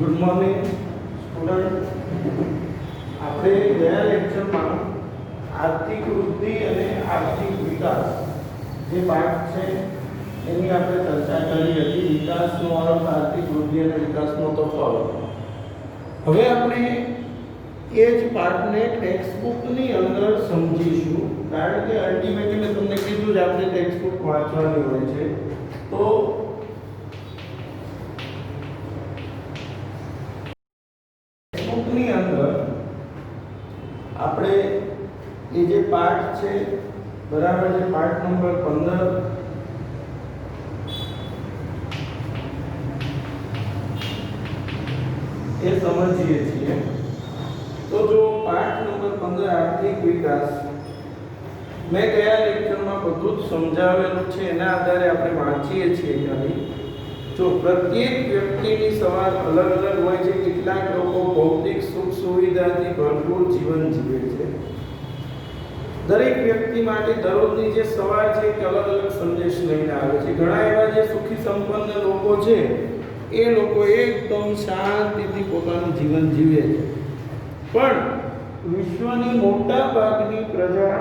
Good morning student. આપણે ગયા લેક્ચરમાં આર્થિક વૃદ્ધિ અને આર્થિક વિકાસ જે પાઠ છે એની આપણે ચર્ચા કરી હતી. વિકાસનો અર્થ, આર્થિક વૃદ્ધિ અને વિકાસનો તફાવત. હવે આપણે એ જ પાઠને ટેક્સ્ટબુકની અંદર સમજીશું, કારણ કે અલ્ટિમેટલી મેં તમને કીધું જ આપણે ટેક્સ્ટબુક વાંચવાની હોય છે. તો ની અંદર આપણે એ જે પાઠ છે, બરાબર છે, પાઠ નંબર 15 એ સમજીએ છીએ. તો જો પાઠ નંબર 15 આર્થિક વિકાસ, મેં ગયા લેક્ચરમાં બધું જ સમજાવેલું છે, એના આધારે આપણે વાંચીએ છીએ. ખાલી જો પ્રત્યેક વ્યક્તિની સવાર અલગ અલગ હોય છે. કેટલાક લોકો ભૌતિક સુખ સુવિધાથી ભરપૂર જીવન જીવે છે. દરેક વ્યક્તિ માટે દરરોજની જે સવાર છે એ અલગ અલગ સંદેશ લઈને આવે છે. ઘણા એવા જે સુખી સંપન્ન લોકો છે, એ લોકો એકદમ શાંતિથી પોતાનું જીવન જીવે છે. પણ વિશ્વની મોટા ભાગની પ્રજા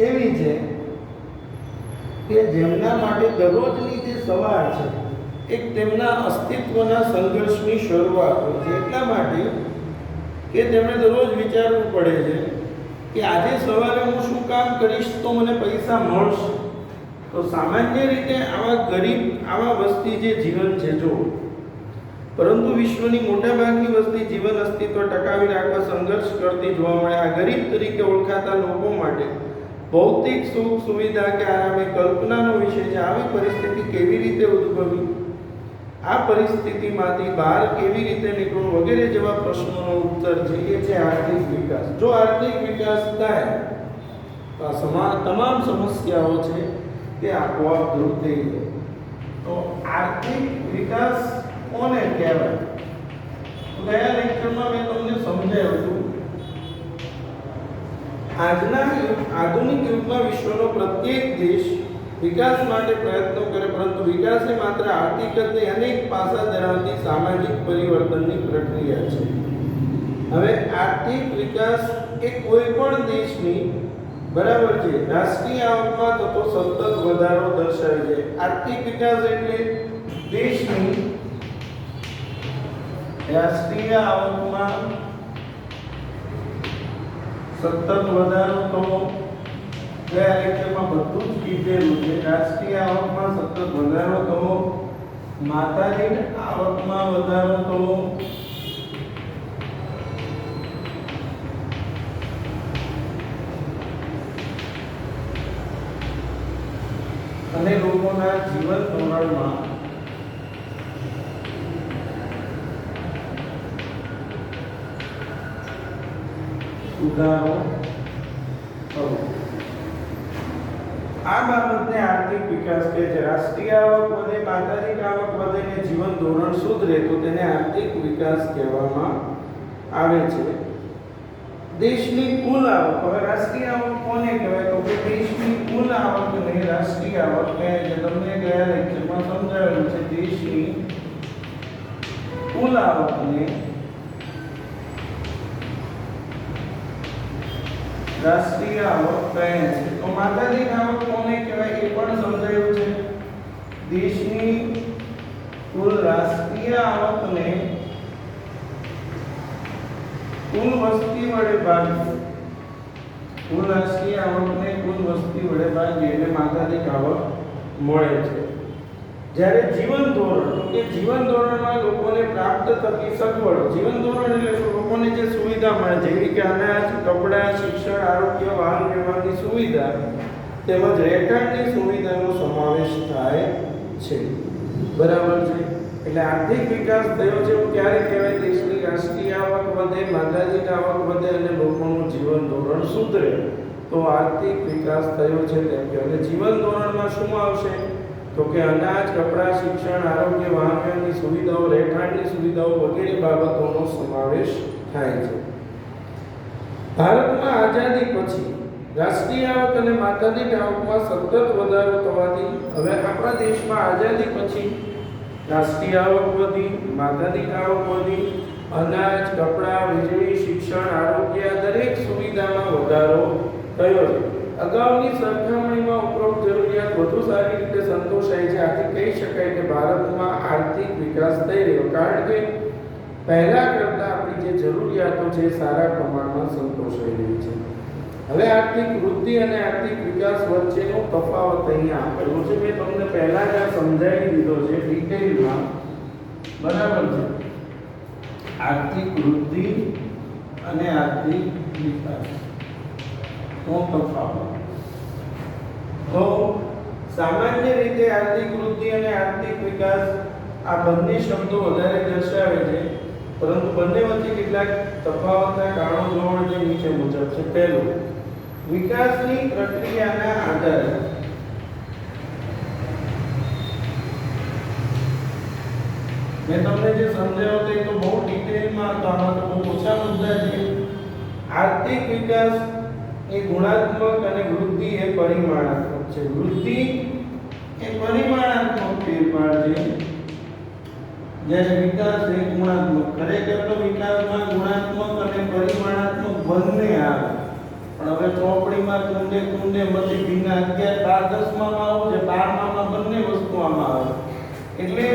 એવી છે કે જેમના માટે દરરોજની જે સવાર છે એક તેમના અસ્તિત્વના સંઘર્ષની શરૂઆત હોય છે. એટલા માટે કે તેમણે દરરોજ વિચારવું પડે છે કે આજે સવારે હું શું કામ કરીશ તો મને પૈસા મળશે. તો સામાન્ય રીતે આવા ગરીબ, આવા વસ્તી જે જીવન છે, જો પરંતુ વિશ્વની મોટા ભાગની વસ્તી જીવન અસ્તિત્વ ટકાવી રાખવા સંઘર્ષ કરતી જોવા મળે. આ ગરીબ તરીકે ઓળખાતા લોકો માટે ભૌતિક સુખ સુવિધા કે આરામ એ કલ્પનાનો વિષય છે. આવી પરિસ્થિતિ કેવી રીતે ઉદ્ભવી, આ પરિસ્થિતિમાંથી બહાર કેવી રીતે નીકળવું વગેરે જેવા પ્રશ્નોનો ઉત્તર છે એ છે આર્થિક વિકાસ. જો આર્થિક વિકાસ થાય તો આ તમામ સમસ્યાઓ છે તે આપોઆપ દૂર થઈ જાય. તો આર્થિક વિકાસ કોને કહેવાય? ગયા લેક્ચરમાં મેં તમને સમજાવ્યું હતું. આજના આધુનિક યુગમાં વિશ્વનો પ્રત્યેક દેશ વિકાસ માટે પ્રયત્નો કરે, પરંતુ વિકાસ એ માત્ર આર્થિક જ નહીં, અનેક પાસા ધરાવતી સામાજિક પરિવર્તનની પ્રક્રિયા છે. હવે આર્થિક વિકાસ એ કોઈ પણ દેશની, બરાબર છે, રાષ્ટ્રીય આવકમાં થતો સતત વધારો દર્શાવે છે. આર્થિક વિકાસ એટલે દેશની રાષ્ટ્રીય આવકમાં સતત વધારો થવો. ગયા લેક્ચરમાં બધું જ કીધેલું છે. રાષ્ટ્રીય આવકમાં સતત વધારો થવો, માથાદીઠ આવકમાં વધારો થવો, અને લોકોના જીવન ધોરણમાં સુધારો થવો. આ બાબતને આર્થિક વિકાસ કહે છે. રાષ્ટ્રીય આવક વધે, માથાદીઠ આવક વધે ને જીવન ધોરણ સુધરે તો તેને આર્થિક વિકાસ કહેવામાં આવે છે. દેશની કુલ આવક, હવે રાષ્ટ્રીય આવક કોને કહેવાય? તો કે દેશની કુલ આવકને રાષ્ટ્રીય આવક કહે છે. તમને ગયા લેક્ચરમાં સમજાવેલું છે. દેશની કુલ આવકને રાષ્ટ્રીય આવક કહે છે. તો માથાદીઠ આવક કોને કહેવાય એ પણ સમજાયું છે. દેશની કુલ રાષ્ટ્રીય આવકને કુલ વસ્તી વડે ભાગીએ, કુલ રાષ્ટ્રીય આવકને કુલ વસ્તી વડે ભાગીએ એટલે માથાદીઠ આવક મળે છે. જ્યારે જીવન ધોરણ, તો કે જીવન ધોરણમાં લોકોને પ્રાપ્ત થતી સગવડો. જીવન ધોરણ એટલે લોકોને જે સુવિધા મળે, જેવી કે અનાજ, કપડાં, શિક્ષણ, આરોગ્ય, વાહન વ્યવહારની સુવિધા તેમજ રહેઠાણની સુવિધાનો સમાવેશ થાય છે. બરાબર છે. એટલે આર્થિક વિકાસ થયો છે એવું ક્યારે કહેવાય? દેશની રાષ્ટ્રીય આવક વધે, માથાદીઠ આવક વધે અને લોકોનું જીવન ધોરણ સુધરે તો આર્થિક વિકાસ થયો છે તેમ કહેવાય. અને જીવન ધોરણમાં શું આવશે? તો કે અનાજ, કપડાં, શિક્ષણ, આરોગ્ય, વાહન વ્યવહારની સુવિધાઓ, રહેઠાણની સુવિધાઓ વગેરે બાબતોનો સમાવેશ થાય છે. ભારતમાં આઝાદી પછી રાષ્ટ્રીય આવક અને માથાદીઠ આવકમાં સતત વધારો થવાથી હવે આપણા દેશમાં આઝાદી પછી રાષ્ટ્રીય આવક વધી, માથાદીઠ આવક વધી, અનાજ, કપડાં, વીજળી, શિક્ષણ, આરોગ્ય દરેક સુવિધામાં વધારો થયો છે. અગાઉની સરખામણીમાં ઉપરોક્ત જરૂરિયાત વધુ સારી રીતે સંતોષાય છે. આથી કહી શકાય કે ભારતમાં આર્થિક વિકાસ થઈ રહ્યો, કારણ કે પહેલા કરતાં આપણી જે જરૂરિયાતો છે સારા પ્રમાણમાં સંતોષાઈ રહી છે. હવે આર્થિક વૃદ્ધિ અને આર્થિક વિકાસ વચ્ચેનો તફાવત અહીંયા આપેલો છે. મેં તમને પહેલા જ સમજાવી દીધો છે ડિટેલમાં, બરાબર છે. આર્થિક વૃદ્ધિ અને આર્થિક વિકાસ નો તફાવત. તો સામાન્ય રીતે આર્થિક વૃદ્ધિ અને આર્થિક વિકાસ આ બંને શબ્દો વધારે દર્શાવે છે, પરંતુ બંને વચ્ચે કેટલાક તફાવતના કારણો જોવા જે નીચે મુજબ છે. પહેલું, વિકાસની પ્રક્રિયાના આધારે મેં તમને જે સમજાવ્યો તે તો બહુ ડિટેલમાં હતો, આમાં તો બહુ ઓછા મુદ્દા છે. આર્થિક વિકાસ એ ગુણાત્મક અને વૃદ્ધિ એ પરિમાણાત્મક છે. વૃદ્ધિ એ પરિમાણાત્મક ફેરફાર છે, જ્યારે વિકાસ એ ગુણાત્મક. ખરેખર તો વિકાસમાં ગુણાત્મક અને પરિમાણાત્મક બંને આવે, પણ હવે ચોપડીમાં કુંડે કુંડે મથી ભીના 11 12 10 માં આવું છે, 12 માં બંને વસ્તુ આમાં આવે. એટલે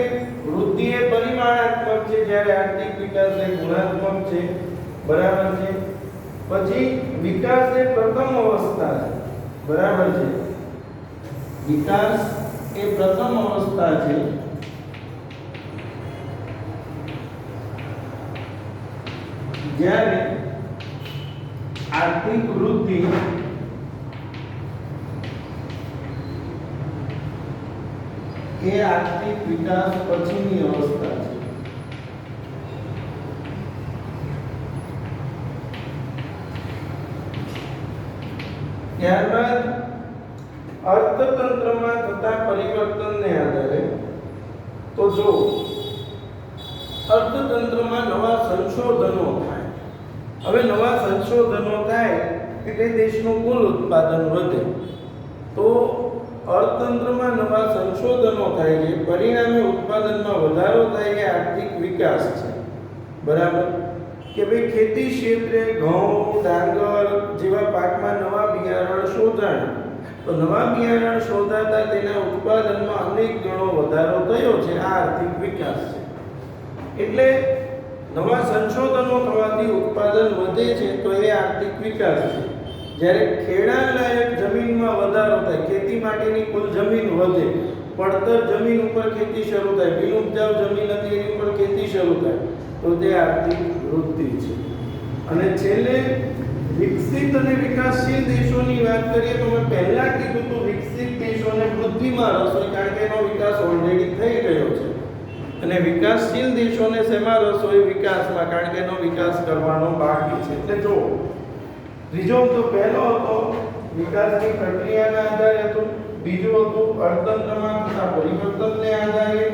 વૃદ્ધિ એ પરિમાણાત્મક છે, જ્યારે આર્થિક વિકાસ એ ગુણાત્મક છે, બરાબર છે. પછી વિકાસ એ પ્રથમ અવસ્થા છે, બરાબર છે. વિકાસ એ પ્રથમ અવસ્થા છે, જ્યારે આર્થિક વૃદ્ધિ એ આર્થિક વિકાસ પછીની અવસ્થા છે. ત્યારબાદ અર્થતંત્રમાં થતા પરિવર્તનને આધારે, તો જો અર્થતંત્રમાં નવા સંશોધનો થાય, હવે નવા સંશોધનો થાય એટલે દેશનું કુલ ઉત્પાદન વધે. તો અર્થતંત્રમાં નવા સંશોધનો થાય છે, પરિણામે ઉત્પાદનમાં વધારો થાય એ આર્થિક વિકાસ છે, બરાબર. કે ભાઈ ખેતી ક્ષેત્રે ઘઉં, ડાંગર જેવા પાકમાં નવા બિયારણ શોધાણ, તો નવા બિયારણ શોધાતા તેના ઉત્પાદનમાં અનેક ગણો વધારો થયો છે, આ આર્થિક વિકાસ છે. એટલે નવા સંશોધનો થવાથી ઉત્પાદન વધે છે, તો એ આર્થિક વિકાસ છે. જ્યારે ખેડાણ લાયક જમીનમાં વધારો થાય, ખેતી માટેની કુલ જમીન વધે, પડતર જમીન ઉપર ખેતી શરૂ થાય, બિનઉપજાઉ જમીન હતી એની ઉપર ખેતી શરૂ થાય, તો તે આર્થિક વૃદ્ધિ છે. અને છેલ્લે વિકસિત અને વિકાસશીલ દેશોની વાત કરીએ તો મેં પહેલા કીધું તો વિકસિત દેશોને વૃદ્ધિમાં રસ હોય, કારણ કે એનો વિકાસ ઓલરેડી થઈ ગયો છે. અને વિકાસશીલ દેશોને શેમાં રસ હોય? વિકાસમાં, કારણ કે એનો વિકાસ કરવાનો બાકી છે. એટલે જો ત્રીજો તો પહેલો હતો વિકાસની પ્રક્રિયાના આધારે હતો, બીજો હતું અર્થતંત્રમાં થતા પરિવર્તનને આધારે,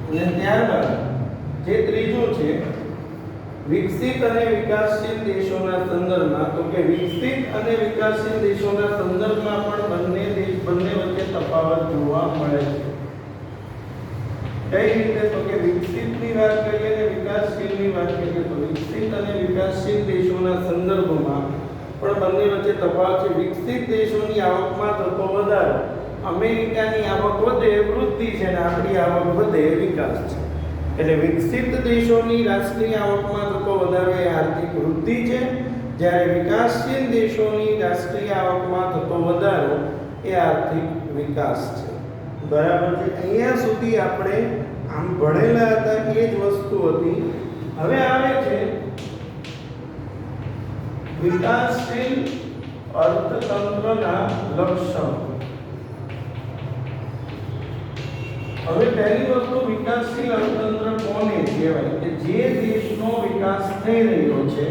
અને ત્યારબાદ જે ત્રીજું છે વિકસિત અને વિકાસશીલ દેશોના સંદર્ભમાં, તો કે વિકસિત અને વિકાસશીલ દેશોના સંદર્ભમાં પણ બંને વચ્ચે તફાવત જોવા મળે છે. કઈ રીતે? તો કે વિકસિતની વાત કરીએ અને વિકાસશીલની વાત કરીએ તો વિકસિત અને વિકાસશીલ દેશોના સંદર્ભમાં પણ બંને વચ્ચે તફાવત છે. વિકસિત દેશોની આવકમાં થતો વધારો, અમેરિકાની આવક વધે વૃદ્ધિ છે અને આપણી આવક વધે વિકાસ છે. એટલે વિકસિત દેશોની રાષ્ટ્રીય આવકમાં થતો વધારો એ આર્થિક વૃદ્ધિ છે, જ્યારે વિકાસશીલ દેશોની રાષ્ટ્રીય આવકમાં થતો વધારો એ આર્થિક વિકાસ છે, બરાબર છે. અહીંયા સુધી આપણે આમ ભણેલા હતા એ જ વસ્તુ હતી. હવે આવે છે વિકાસશીલ અર્થતંત્રના લક્ષણો. હવે પહેલી વસ્તુ, વિકાસશીલ અર્થતંત્ર કોને કહેવાય? કે જે દેશનો વિકાસ થઈ રહ્યો છે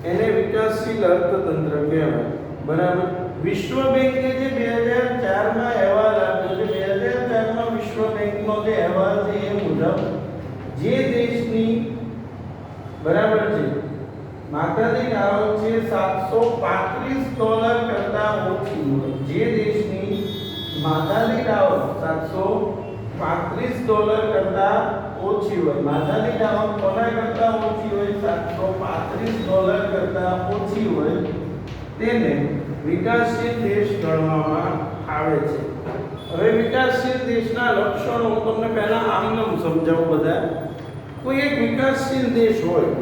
એને વિકાસશીલ અર્થતંત્ર કહેવાય, બરાબર. વિશ્વ બેંકે જે 2004 માં અહેવાલ આપ્યો છે, 2004 માં વિશ્વ બેંકનો જે અહેવાલ છે એ મુજબ જે દેશની, બરાબર છે, માથાદીઠ આવક છે $735 કરતા ઓછી હોય, જે દેશની માથાદીઠ આવક $735 કરતા ઓછી હોય, માથાદીઠ આવક કોના કરતા ઓછી હોય, $735 કરતા ઓછી હોય, તેને વિકાસશીલ દેશ ગણવામાં આવે છે. હવે વિકાસશીલ દેશના લક્ષણો હું તમને પહેલા આમ સમજાવું. બધા કોઈ એક વિકાસશીલ દેશ હોય,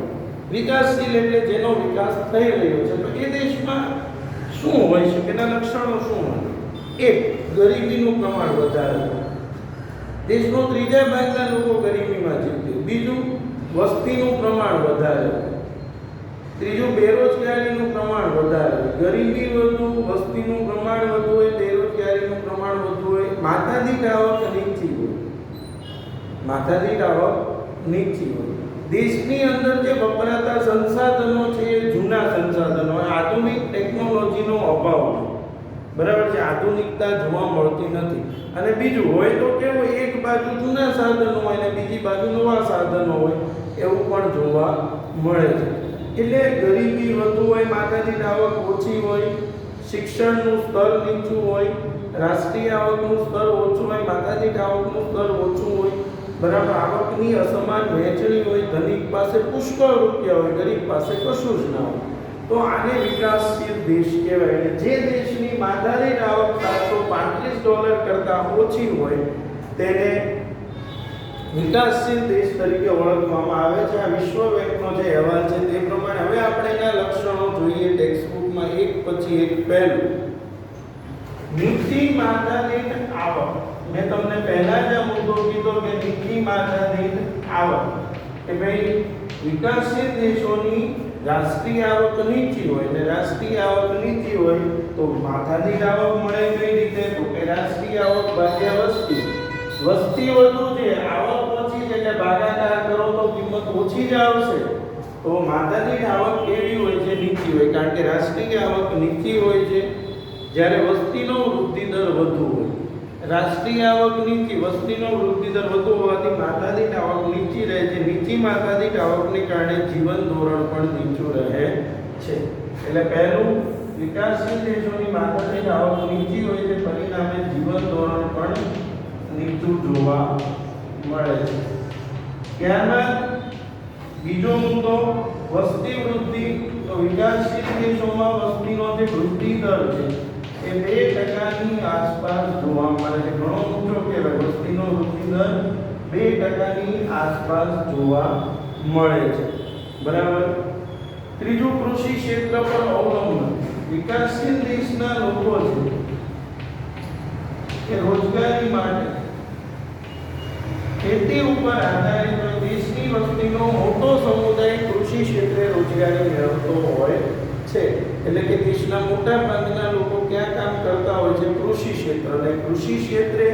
વિકાસશીલ એટલે જેનો વિકાસ થઈ રહ્યો છે, તો એ દેશમાં શું હોય છે, એના લક્ષણો શું હોય? એક, ગરીબીનું પ્રમાણ વધારે હોય, દેશનો 3/4 ભાગના લોકો ગરીબીમાં જીવતા હોય. બીજું, વસ્તીનું પ્રમાણ વધારે હોય. ત્રીજું, બેરોજગારીનું પ્રમાણ વધારે હોય. ગરીબી વધુ, વસ્તીનું પ્રમાણ વધુ હોય, બેરોજગારીનું પ્રમાણ વધુ હોય. માથાદીઠ આવક નીચી હોય, માથાદીઠ આવક નીચી હોય. દેશની અંદર જે વપરાતા સંસાધનો છે એ જૂના સંસાધનો, આધુનિક ટેકનોલોજીનો અભાવ હોય. બરાબર છે, આધુનિકતા જોવા મળતી નથી. અને બીજું હોય તો કેવું, એક બાજુ જૂના સાધનો હોય ને બીજી બાજુ નવા સાધનો હોય, એવું પણ જોવા મળે છે. એટલે ગરીબી વધુ હોય, માથાદીઠ આવક ઓછી હોય, શિક્ષણનું સ્તર નીચું હોય, રાષ્ટ્રીય આવકનું સ્તર ઓછું હોય, માથાદીઠ આવકનું સ્તર ઓછું હોય. બરાબર, આવકની અસમાન વહેંચણી હોય, ધનિક પાસે પુષ્કળ રૂપિયા હોય, ગરીબ પાસે કશું જ ના હોય, તો આને વિકાસશીલ દેશ કહેવાય. જે દેશની માથાદીઠ આવક $735 કરતા ઓછી હોય તેને વિકાસશીલ દેશ તરીકે ઓળખવામાં આવે છે. આ વિશ્વ બેંકનો જે અહેવાલ છે તે પ્રમાણે. હવે આપણે એના લક્ષણો જોઈએ ટેક્સ્ટબુકમાં એક પછી એક. પહેલું, નીચી માથાદીઠ આવક. મેં તમને પહેલા જ આ મુદ્દો કીધો કે નીચી માથાદીઠ આવક કે ભાઈ વિકાસશીલ દેશોની રાષ્ટ્રીય આવક નીચી હોય, અને રાષ્ટ્રીય આવક નીચી હોય તો માથાદીઠ આવક મળે કઈ રીતે? તો કે રાષ્ટ્રીય આવક ભાગ્યા વસ્તી. વસ્તી વધુ છે, આવક ઓછી છે, એટલે ભાગાકાર કરો તો કિંમત ઓછી જ આવશે. તો માથાદીઠ આવક કેવી હોય છે? નીચી હોય, કારણ કે રાષ્ટ્રીય આવક નીચી હોય છે, જ્યારે વસ્તીનો વૃદ્ધિ દર વધુ હોય. રાષ્ટ્રીય આવક નીચી, વસ્તીનો વૃદ્ધિ દર વધુ હોવાથી માથાદીઠ આવક નીચી રહે છે. નીચી માથાદીઠ આવકને કારણે જીવન ધોરણ પણ નીચું રહે છે. એટલે પહેલું, વિકાસશીલ દેશોની માથાદીઠ આવક નીચી હોય છે, પરિણામે જીવન ધોરણ પણ નીચું જોવા મળે છે. ત્યારબાદ બીજો મુદ્દો, વસ્તી વૃદ્ધિ. તો વિકાસશીલ દેશોમાં વસ્તીનો જે વૃદ્ધિ દર છે એ 2% આસપાસ જોવા મળે છે. ઘણો ઊંચો કહેવાય. વસ્તીનો વૃદ્ધિ દર 2% આસપાસ જોવા મળે છે. બરાબર. ત્રીજું, કૃષિ ક્ષેત્ર પર અવલંબન. વિકાસશીલ દેશના લોકો છે એ રોજગારી માટે ખેતી ઉપર આધારિત હોય. દેશની વસ્તીનો મોટો સમુદાય કૃષિ ક્ષેત્રે રોજગારી મેળવતો હોય છે. એટલે કે દેશના મોટા ભાગના લોકો ક્યાં કામ કરતા હોય છે? કૃષિ ક્ષેત્ર. અને કૃષિ ક્ષેત્રે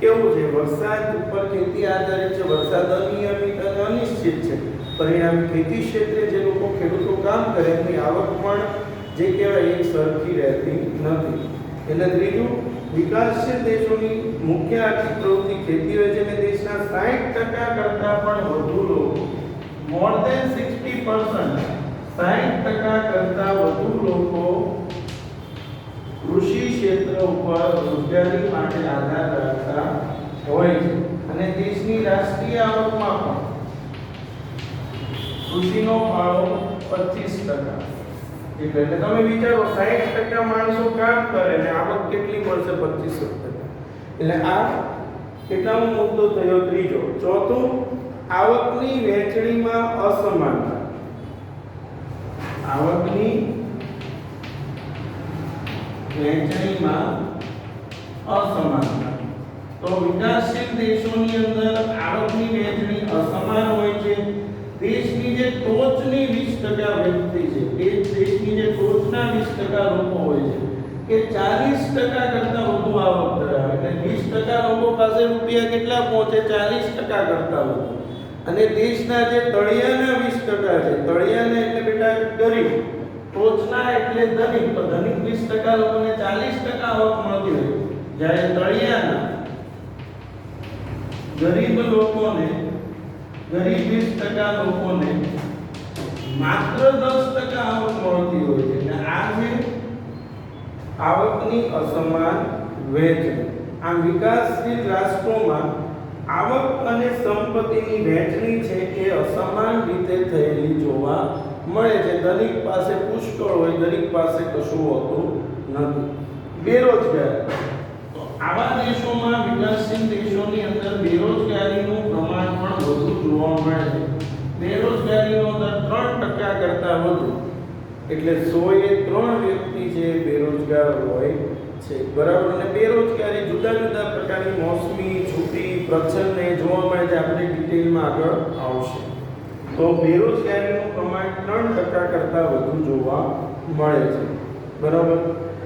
કેવું છે? વરસાદ ઉપર ખેતી આધારિત છે. વરસાદ અનિયમિત અને અનિશ્ચિત છે, પરિણામે ખેતી ક્ષેત્રે જે લોકો ખેડૂતો કામ કરે એમની આવક પણ જે કહેવાય એક સરખી રહેતી નથી. એટલે ત્રીજું, વિકાસશીલ દેશોની મુખ્ય આર્થિક પ્રવૃત્તિ ખેતી હોય છે, અને દેશના 60% કરતા પણ વધુ લોકો, મોર ધેન 60%, 60% કરતા વધુ લોકો કૃષિ ક્ષેત્ર ઉપર રોજગારી માટે આધાર રાખતા હોય છે. અને દેશની રાષ્ટ્રીય આવકમાં પણ કૃષિનો ફાળો 25%. એટલે તમે વિચારો, 60% માણસો કામ કરે ને આવક કેટલી મળશે? 25%. એટલે આ કેટલામો મુદ્દો થયો? ત્રીજો. ચોથું, આવકની વહેંચણીમાં અસમાનતા. આવકની વહેંચણીમાં અસમાનતા. તો વિકાસશીલ દેશોની અંદર આવકની વહેંચણી અસમાન હોય છે. દેશની જે ટોચની 20% વ્યક્તિ છે, એ દેશની જે ટોચના 20% લોકો હોય છે, એ 40% કરતા વધુ આવક ધરાવે. એટલે 20% લોકો પાસે રૂપિયા કેટલા પહોંચે? 40% કરતા વધુ. અને દેશના જે તળિયાના 20% છે, તળિયાના એટલે બેટા ગરીબ, ટોચના એટલે ધનિક. તો ધનિક 20% લોકોને 40% આવક મળતી હોય, જ્યારે તળિયાના ગરીબ લોકોને, ગરીબ 20% લોકોને માત્ર 10% આવક મળતી હોય છે અને આ છે આવકની અસમાન વહેંચણી. આમ વિકાસશીલ રાષ્ટ્રોમાં આવક અને સંપત્તિની વહેંચણી છે એ અસમાન રીતે થયેલી જોવા મળે છે. દરેક પાસે પુષ્કળ હોય, દરેક પાસે કશું હોતું નથી. બેરોજગારી, તો આવા દેશોમાં, વિકાસશીલ દેશોની અંદર બેરોજગારીનું પ્રમાણ પણ વધુ જોવા મળે છે. બેરોજગારીનો દર 3% કરતા વધુ, એટલે 100 એ 3 વ્યક્તિ છે બેરોજગાર હોય છે. બરાબર. અને બેરોજગારી જુદા જુદા પ્રકારની મોસમી, છૂટી, પ્રચ્છન્ન જોવા મળે છે. આપણે ડિટેલમાં આગળ આવશે. તો બેરોજગારીનું પ્રમાણ 3% કરતા વધુ જોવા મળે છે. બરાબર.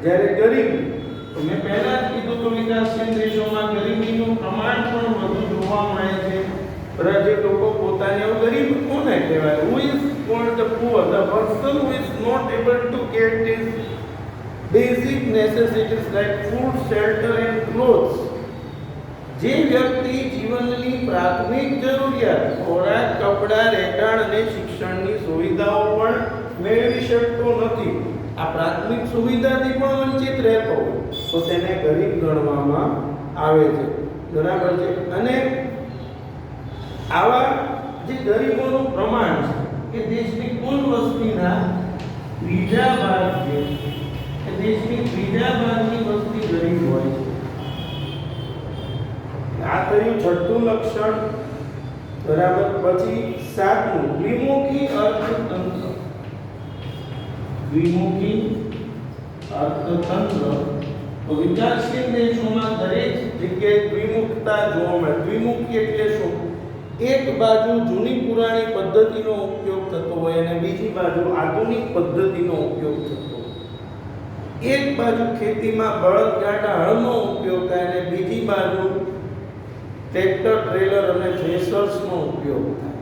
જ્યારે ગરીબી, તો મેં પહેલા જ કીધું તો વિકાસશીલ દેશોમાં ગરીબીનું પ્રમાણ પણ વધુ જોવા મળે છે. જે લોકો પોતાને ગરીબ કોને કહેવાય? Who is called the poor? The person who is not able to get his basic necessities like food, shelter and clothes. જે વ્યક્તિ જીવનની પ્રાથમિક જરૂરિયાત ખોરાક, કપડાં, રહેઠાણ અને શિક્ષણની સુવિધાઓ પણ મેળવી શકતો નથી, આ પ્રાથમિક સુવિધાથી પણ વંચિત રહેતો હોય તો તેને ગરીબ ગણવામાં આવે છે. બરાબર છે. અને આવા જે ગરીબોનું પ્રમાણ છે એ દેશની કુલ વસ્તીના ત્રીજા ભાગ છે, એ દેશની ત્રીજા ભાગની વસ્તી ગરીબ હોય છે. આ થયું છઠ્ઠું લક્ષણ. બરાબર. પછી 7મું દ્વિમુખી અર્થતંત્ર. દ્વિમુખી અર્થતંત્ર, તો વિકાસશીલ દેશોમાં દરેક જગ્યાએ દ્વિમુખતા જોવા મળે. દ્વિમુખી એટલે શું? એક બાજુ જૂની પુરાણી પદ્ધતિનો ઉપયોગ થતો હોય અને બીજી બાજુ આધુનિક પદ્ધતિનો ઉપયોગ થતો હોય. એક બાજુ ખેતીમાં બળદગાડા, હળનો ઉપયોગ થાય અને બીજી બાજુ ટ્રેક્ટર, ટ્રેલર અને થ્રેશર્સનો ઉપયોગ થાય.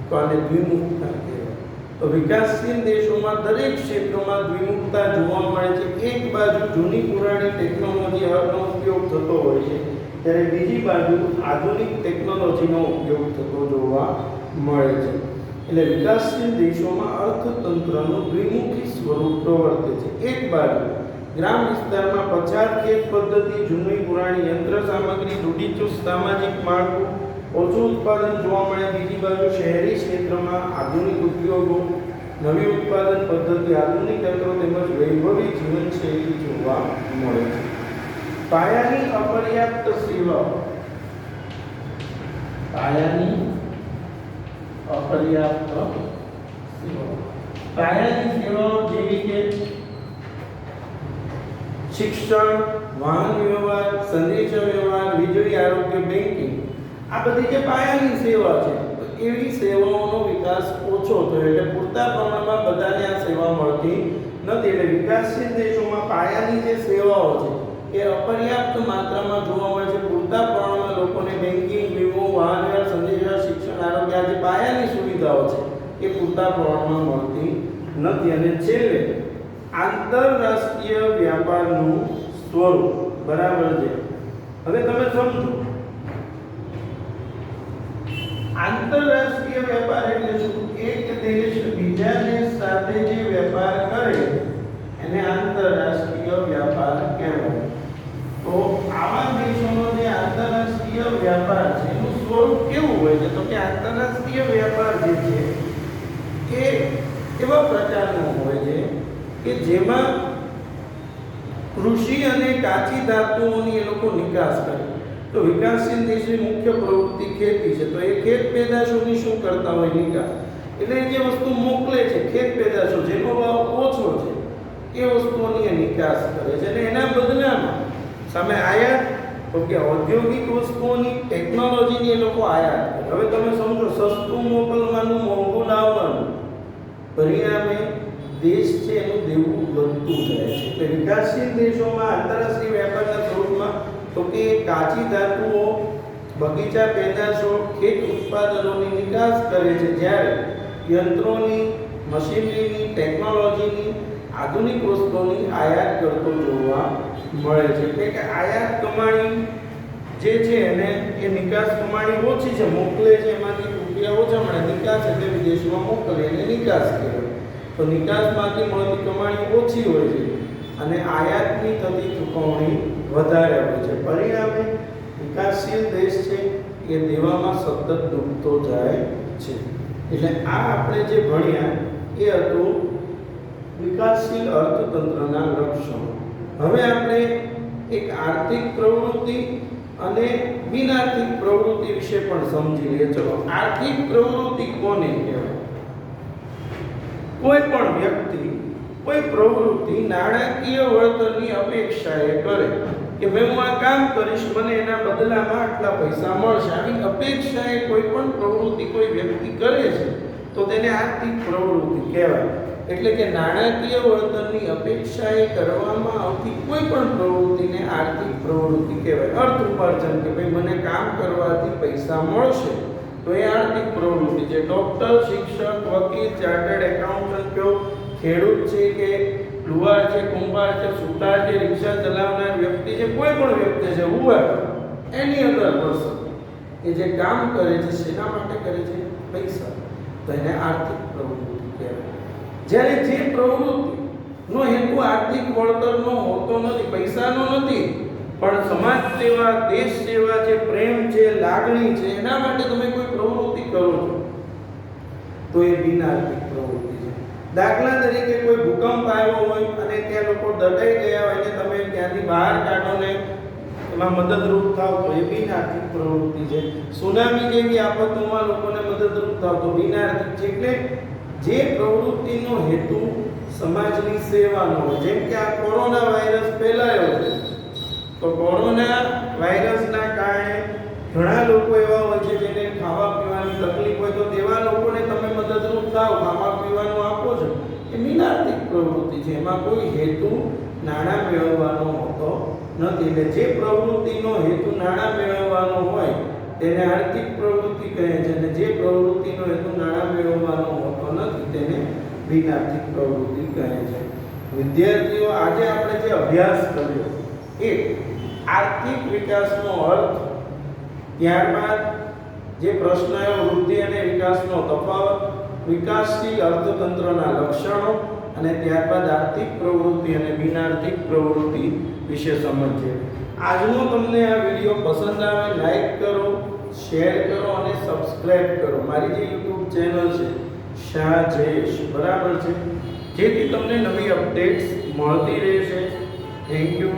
તો આને દ્વિમુખતા કહેવાય. તો વિકાસશીલ દેશોમાં દરેક ક્ષેત્રોમાં દ્વિમુખતા જોવા મળે છે. એક બાજુ જૂની પુરાણી ટેકનોલોજી, હળનો ઉપયોગ થતો હોય છે, ત્યારે બીજી બાજુ આધુનિક ટેકનોલોજીનો ઉપયોગ થતો જોવા મળે છે. એટલે વિકાસશીલ દેશોમાં અર્થતંત્રનું દ્વિમુખી સ્વરૂપ પ્રવર્તે છે. એક બાજુ ગ્રામ વિસ્તારમાં પછાત ખેત પદ્ધતિ, જૂની પુરાણી યંત્ર સામગ્રી, રૂઢિચુસ્ત સામાજિક માળખું, ઓછું ઉત્પાદન જોવા મળે. બીજી બાજુ શહેરી ક્ષેત્રમાં આધુનિક ઉદ્યોગો, નવી ઉત્પાદન પદ્ધતિ, આધુનિક યંત્રો તેમજ વૈભવી જીવનશૈલી જોવા મળે છે. પાયાની અપર્યાપ્ત સેવાઓ. પાયાની અપર્યાપ્ત સેવાઓ. પાયાની સેવાઓ જેવી કે શિક્ષણ, વાહન વ્યવહાર, સંદેશા વ્યવહાર, વીજળી, આરોગ્ય, બેન્કિંગ, આ બધી જે પાયાની સેવા છે, એવી સેવાઓનો વિકાસ ઓછો થયો. એટલે પૂરતા પ્રમાણમાં બધાને આ સેવા મળતી નથી. એટલે વિકાસશીલ દેશોમાં પાયાની જે સેવાઓ છે એ અપર્યાપ્ત માત્રામાં જોવા મળે છે. પૂરતા પ્રમાણમાં લોકોને બેન્કિંગ, વીમો, વાહન વ્યવહાર, સંદેશા, શિક્ષણ, આરોગ્ય, આ જે પાયાની સુવિધાઓ છે એ પૂરતા પ્રમાણમાં મળતી નથી. અને છેલ્લે આંતરરાષ્ટ્રીય વ્યાપારનું સ્વરૂપ. બરાબર છે. હવે તમે સમજો, આંતરરાષ્ટ્રીય વેપાર એટલે શું? એક દેશ બીજા દેશ સાથે જે વેપાર કરે એને આંતરરાષ્ટ્રીય વ્યાપાર કહેવાય. તો આવા દેશોનો જે આંતરરાષ્ટ્રીય વ્યાપાર છે એનું સ્વરૂપ કેવું હોય છે? તો કે આંતરરાષ્ટ્રીય વ્યાપાર જે છે એ એવા પ્રકારનો હોય છે કે જેમાં કૃષિ અને કાચી ધાતુઓની એ લોકો નિકાસ કરે. તો વિકાસશીલ દેશની મુખ્ય પ્રવૃત્તિ ખેતી છે, તો એ ખેત પેદાશોની શું કરતા હોય? નિકાસ. એટલે જે વસ્તુ મોકલે છે, ખેત પેદાશો જેનો ભાવ ઓછો છે એ વસ્તુઓની એ નિકાસ કરે છે. અને એના બદલામાં સામે આયાત, તો કે ઔદ્યોગિક વસ્તુઓની, ટેકનોલોજીની એ લોકો આયાત કરે. હવે તમે સમજો, સસ્તું મોકલવાનું, મોંઘું લાવવાનું, પરિણામે દેશ છે એનું દેવું વધતું જાય છે. એટલે વિકાસશીલ દેશોમાં આંતરરાષ્ટ્રીય વેપારના સ્વરૂપમાં તો કે કાચી ધાતુઓ, બગીચા પેદાશો, ખેત ઉત્પાદનોની નિકાસ કરે છે, જ્યારે યંત્રોની, મશીનરીની, ટેકનોલોજીની, આધુનિક વસ્તુઓની આયાત કરતો જોવા મળે છે. એટલે કે આયાત કમાણી જે છે એને એ નિકાસ કમાણી ઓછી છે, મોકલે છે એમાંથી રૂપિયા ઓછા મળે, નિકાસ એટલે વિદેશમાં મોકલે એને નિકાસ કહેવાય. તો નિકાસમાંથી મળતી કમાણી ઓછી હોય છે અને આયાતની થતી ચૂકવણી વધારે હોય છે. પરિણામે વિકાસશીલ દેશ છે એ દેવામાં સતત ડૂબતો જાય છે. એટલે આ આપણે જે ભણ્યા એ હતું વિકાસશીલ અર્થતંત્રના લક્ષણો. હવે આપણે એક આર્થિક પ્રવૃત્તિ અને બિનઆર્થિક પ્રવૃત્તિ વિશે પણ સમજી લઈએ. ચલો, આર્થિક પ્રવૃત્તિ કોને કહેવાય? કોઈ પણ વ્યક્તિ કોઈ પ્રવૃત્તિ નાણાકીય વળતરની અપેક્ષાએ કરે કે ભાઈ હું આ કામ કરીશ, મને એના બદલામાં આટલા પૈસા મળશે. આવી અપેક્ષાએ કોઈ પણ પ્રવૃત્તિ કોઈ વ્યક્તિ કરે છે તો તેને આર્થિક પ્રવૃત્તિ કહેવાય. એટલે કે નાણાકીય વળતરની અપેક્ષાએ કરવામાં આવતી કોઈ પણ પ્રવૃત્તિને આર્થિક પ્રવૃત્તિ કહેવાય. અર્થ ઉપાર્જન કે ભાઈ મને કામ કરવાથી પૈસા મળશે તો એ આર્થિક પ્રવૃત્તિ છે. ડોક્ટર, શિક્ષક, વકીલ, ચાર્ટર્ડ એકાઉન્ટન્ટ કયો, ખેડૂત છે કે લુહાર છે, કુંભાર છે, સુતાર છે, રિક્ષા ચલાવનાર વ્યક્તિ છે, કોઈ પણ વ્યક્તિ છે, હુઆ એની અધર પર્સન કે જે કામ કરે છે શેના માટે કરે છે? પૈસા. તો એને આર્થિક પ્રવૃત્તિ કહેવાય. જ્યારે જે પ્રવૃત્તિનો હેતુ આર્થિક વળતરનો હોતો નથી, પૈસાનો નથી, પણ સમાજ સેવા, દેશ સેવા છે, પ્રેમ છે, લાગણી છે, એના માટે તમે કોઈ પ્રવૃત્તિ કરો છો તો એ બિનઆર્થિક પ્રવૃત્તિ છે. દાખલા તરીકે કોઈ ભૂકંપ આવ્યો હોય અને ત્યાં લોકો દટાઈ ગયા હોય અને તમે ત્યાંથી બહાર કાઢો ને એમાં મદદરૂપ થાવ તો એ બિનઆર્થિક પ્રવૃત્તિ છે. સુનામી જેવી આફતોમાં લોકોને મદદરૂપ થાવ તો બિનઆર્થિક છે. એટલે જે પ્રવૃત્તિનો હેતુ સમાજની સેવાનો હોય, જેમ કે આ કોરોના વાયરસ ફેલાયો છે તો કોરોના વાયરસના કારણે ઘણા લોકો એવા હોય છે જેને ખાવા પીવાની તકલીફ હોય તો તેવા લોકોને તમે મદદરૂપ થાવ, ખાવા પીવાનું આપો છો, એ બિનઆર્થિક પ્રવૃત્તિ છે. એમાં કોઈ હેતુ નાણાં મેળવવાનો હોતો નથી. એટલે જે પ્રવૃત્તિનો હેતુ નાણાં મેળવવાનો હોય તેને આર્થિક પ્રવૃત્તિ કહે છે અને જે પ્રવૃત્તિનો હેતુ નાણાં મેળવવાનો હોતો નથી તેને બિનઆર્થિક પ્રવૃત્તિ કહે છે. વિદ્યાર્થીઓ, આજે આપણે જે અભ્યાસ કર્યો એ આર્થિક વિકાસનો અર્થ, ત્યારબાદ જે પ્રશ્ન આવ્યો વૃદ્ધિ અને વિકાસનો તફાવત, વિકાસશીલ અર્થતંત્રના લક્ષણો અને ત્યારબાદ આર્થિક પ્રવૃત્તિ અને બિનઆર્થિક પ્રવૃત્તિ વિશે સમજીએ. આજનો તમને આ વિડીયો પસંદ આવે લાઈક કરો, શેર કરો અને સબસ્ક્રાઇબ કરો. મારી જે YouTube ચેનલ છે શાહ જયેશ, બરાબર છે, જેથી તમને નવી અપડેટ્સ મળતી રહેશે. Thank you.